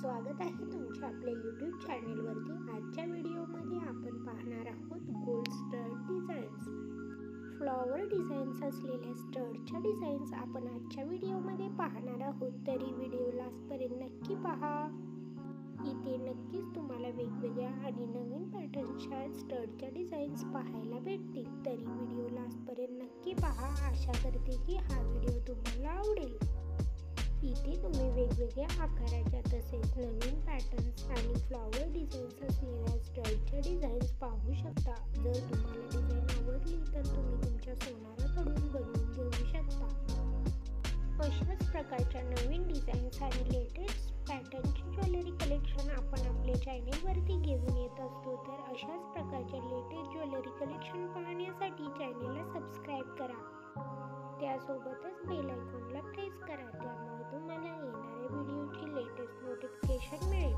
स्वागत आहे तुमच्या आपल्या यूट्यूब चॅनेलवरती। आजच्या व्हिडिओमध्ये आपण पाहणार आहोत gold stud designs. Flower designs असलेल्या स्टडच्या डिझाईन्स आपण आजच्या व्हिडिओमध्ये पाहणार आहोत, तरी व्हिडिओ लास्टपर्यंत नक्की पहा। इथे नक्कीच तुम्हाला वेगवेगळ्या आणि नवीन पॅटर्नच्या स्टडच्या डिझाईन्स पाहायला भेटतील, तरी व्हिडिओ लास्टपर्यंत नक्की पहा। आशा करते की हा व्हिडिओ तुम्हाला आवडेल। इथे तुम्ही वेगवेगळ्या आकाराच्या तसेच नवीन पॅटर्न्स आणि फ्लॉवर डिझाईन्स असलेल्या स्टडच्या डिझाईन्स पाहू शकता। जर तुम्हाला डिझाईन आवडली तर तुम्ही तुमच्या सोनाराकडून बनवून घेऊ शकता। अशाच प्रकारच्या नवीन डिझाईन्स आणि लेटेस्ट पॅटर्नची ज्वेलरी कलेक्शन आपण आपल्या चॅनेलवरती घेऊन येत असतो, तर अशाच प्रकारच्या लेटेस्ट ज्वेलरी कलेक्शन पाहण्यासाठी चॅनेलला सबस्क्राईब करा। त्यासोबतच बेल आयकॉनला प्रेस करा, त्यामुळे तुम्हाला येणाऱ्या व्हिडिओची लेटेस्ट नोटिफिकेशन मिळेल।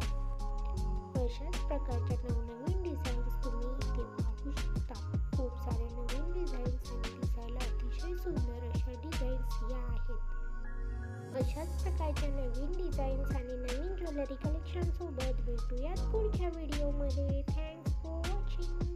अशाच प्रकारच्या नवनवीन डिझाईन्स तुम्ही इथे पाहू शकता। खूप सारे नवीन डिझाईन्स आणि दिसायला अतिशय सुंदर अशा डिझाईन्स या आहेत। अशाच प्रकारच्या नवीन डिझाईन्स आणि नवीन ज्वेलरी कलेक्शन सोबत भेटूयात पुढच्या व्हिडिओमध्ये। Thanks for watching.